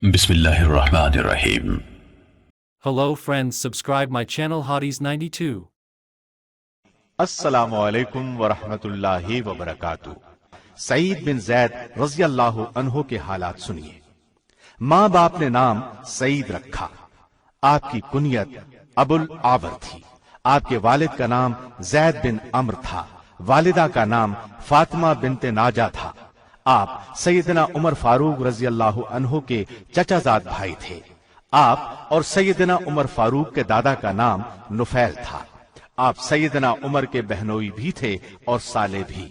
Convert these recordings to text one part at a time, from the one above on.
Bismillahirrahmanirrahim. Hello friends, subscribe my channel Hotties92. السلام علیکم ورحمۃ اللہ وبرکاتہ۔ سعید بن زید رضی اللہ عنہ کے حالات سنیے۔ ماں باپ نے نام سعید رکھا۔ آپ کی کنیت ابو العاور تھی۔ آپ کے والد کا نام زید بن عمر تھا۔ والدہ کا نام فاطمہ بنت ناجا تھا۔ آپ سیدنا عمر فاروق رضی اللہ عنہ کے چچا زاد بھائی تھے۔ آپ اور سیدنا عمر فاروق کے دادا کا نام نفیل تھا۔ آپ سیدنا عمر کے بہنوئی بھی تھے اور سالے بھی۔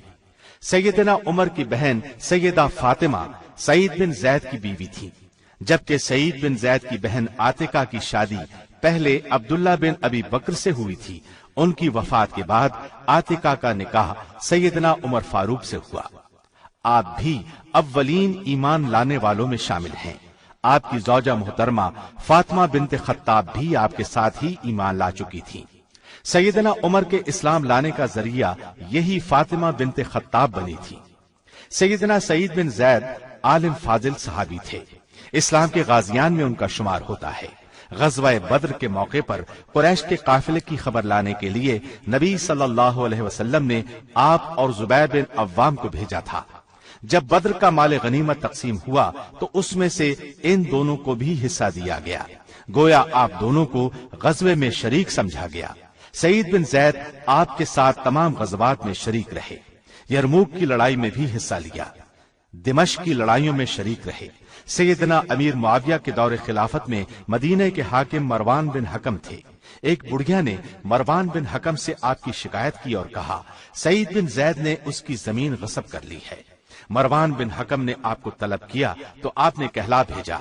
سیدنا عمر کی بہن سیدہ فاطمہ سعید بن زید کی بیوی تھی، جبکہ سعید بن زید کی بہن عاتقہ کی شادی پہلے عبداللہ بن ابی بکر سے ہوئی تھی۔ ان کی وفات کے بعد عاتقہ کا نکاح سیدنا عمر فاروق سے ہوا۔ آپ بھی اولین ایمان لانے والوں میں شامل ہیں۔ آپ کی زوجہ محترمہ فاطمہ بنت خطاب بھی آپ کے ساتھ ہی ایمان لا چکی تھی۔ سیدنا عمر کے اسلام لانے کا ذریعہ یہی فاطمہ بنت خطاب بنی تھی۔ سیدنا سعید بن زید عالم فاضل صحابی تھے۔ اسلام کے غازیان میں ان کا شمار ہوتا ہے۔ غزوہ بدر کے موقع پر قریش کے قافلے کی خبر لانے کے لیے نبی صلی اللہ علیہ وسلم نے آپ اور زبیر بن عوام کو بھیجا تھا۔ جب بدر کا مال غنیمت تقسیم ہوا تو اس میں سے ان دونوں کو بھی حصہ دیا گیا، گویا آپ دونوں کو غزوے میں شریک سمجھا گیا۔ سعید بن زید آپ کے ساتھ تمام غزوات میں شریک رہے۔ یرموک کی لڑائی میں بھی حصہ لیا، دمشق کی لڑائیوں میں شریک رہے۔ سیدنا امیر معاویہ کے دور خلافت میں مدینہ کے حاکم مروان بن حکم تھے۔ ایک بڑھیا نے مروان بن حکم سے آپ کی شکایت کی اور کہا سعید بن زید نے اس کی زمین غصب کر لی ہے۔ مروان بن حکم نے آپ کو طلب کیا تو آپ نے کہلا بھیجا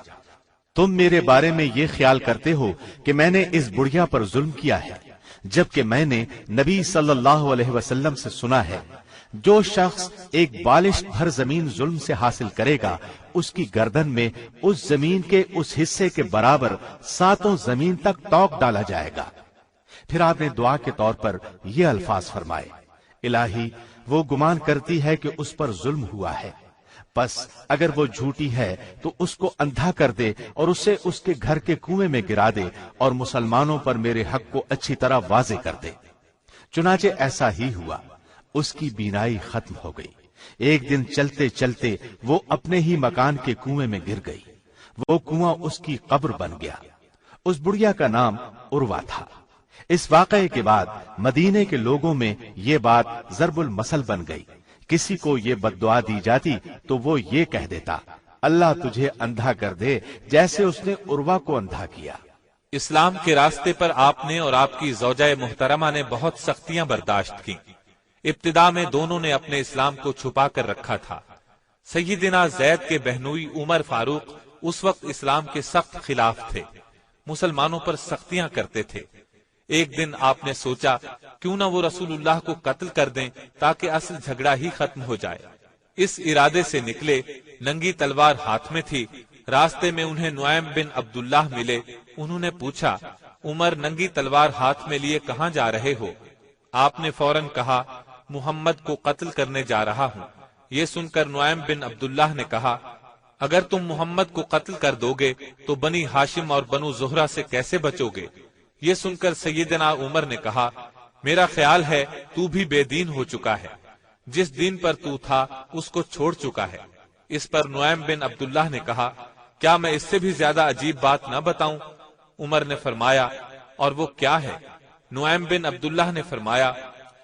تم میرے بارے میں یہ خیال کرتے ہو کہ میں نے اس بڑھیا پر ظلم کیا ہے، جبکہ میں نے نبی صلی اللہ علیہ وسلم سے سنا ہے جو شخص ایک بالشت بھر زمین ظلم سے حاصل کرے گا اس کی گردن میں اس زمین کے اس حصے کے برابر 7 زمین تک ٹوک ڈالا جائے گا۔ پھر آپ نے دعا کے طور پر یہ الفاظ فرمائے الہی وہ گمان کرتی ہے کہ اس پر ظلم ہوا ہے، بس اگر وہ جھوٹی ہے تو اس کو اندھا کر دے اور اسے اس کے گھر کے کنویں میں گرا دے اور مسلمانوں پر میرے حق کو اچھی طرح واضح کر دے۔ چنانچہ ایسا ہی ہوا، اس کی بینائی ختم ہو گئی۔ ایک دن چلتے چلتے وہ اپنے ہی مکان کے کنویں میں گر گئی۔ وہ کنواں اس کی قبر بن گیا۔ اس بڑھیا کا نام عروہ تھا۔ اس واقعے کے بعد مدینے کے لوگوں میں یہ بات ضرب المثل بن گئی۔ کسی کو یہ بد دعا دی جاتی تو وہ یہ کہہ دیتا اللہ تجھے اندھا کر دے جیسے اس نے عروہ کو اندھا کیا۔ اسلام کے راستے پر آپ نے اور آپ کی زوجہ محترمہ نے بہت سختیاں برداشت کی۔ ابتدا میں دونوں نے اپنے اسلام کو چھپا کر رکھا تھا۔ سیدنا زید کے بہنوئی عمر فاروق اس وقت اسلام کے سخت خلاف تھے، مسلمانوں پر سختیاں کرتے تھے۔ ایک دن آپ نے سوچا کیوں نہ وہ رسول اللہ کو قتل کر دیں تاکہ اصل جھگڑا ہی ختم ہو جائے۔ اس ارادے سے نکلے، ننگی تلوار ہاتھ میں تھی۔ راستے میں انہیں نعیم بن عبداللہ ملے۔ انہوں نے پوچھا عمر ننگی تلوار ہاتھ میں لیے کہاں جا رہے ہو؟ آپ نے فوراً کہا محمد کو قتل کرنے جا رہا ہوں۔ یہ سن کر نعیم بن عبداللہ نے کہا اگر تم محمد کو قتل کر دو گے تو بنی ہاشم اور بنو زہرہ سے کیسے بچو گے؟ یہ سن کر سیدنا عمر نے کہا میرا خیال ہے تو بھی بے دین ہو چکا ہے، جس دین پر تو تھا اس کو چھوڑ چکا ہے۔ اس پر نعیم بن عبداللہ نے کہا کیا میں اس سے بھی زیادہ عجیب بات نہ بتاؤں؟ عمر نے فرمایا اور وہ کیا ہے؟ نعیم بن عبداللہ نے فرمایا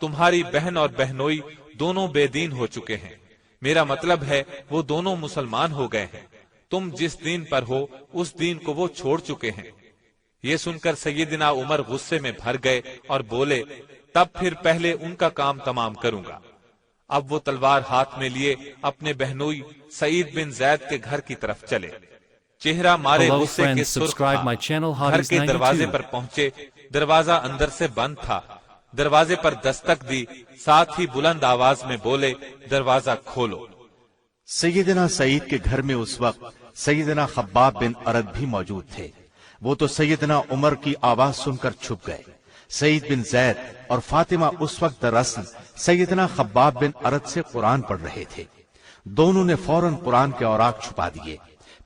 تمہاری بہن اور بہنوئی دونوں بے دین ہو چکے ہیں، میرا مطلب ہے وہ دونوں مسلمان ہو گئے ہیں، تم جس دین پر ہو اس دین کو وہ چھوڑ چکے ہیں۔ یہ سن کر سیدنا عمر غصے میں بھر گئے اور بولے تب پھر پہلے ان کا کام تمام کروں گا۔ اب وہ تلوار ہاتھ میں لیے اپنے بہنوئی سعید بن زید کے گھر کی طرف چلے۔ چہرہ مارے Hello غصے کے friends, سرخ subscribe تھا۔ my channel گھر کے Hotties92. دروازے پر پہنچے، دروازہ اندر سے بند تھا۔ دروازے پر دستک دی، ساتھ ہی بلند آواز میں بولے دروازہ کھولو۔ سیدنا سعید کے گھر میں اس وقت سیدنا خباب بن ارد بھی موجود تھے۔ وہ تو سیدنا عمر کی آواز سن کر چھپ گئے۔ سعید بن زید اور فاطمہ اس وقت دراصل سیدنا خباب بن ارد سے قرآن پڑھ رہے تھے۔ دونوں نے فوراً قرآن کے اوراق چھپا دیے۔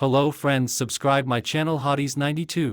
Hello friends, subscribe my channel Hotties92.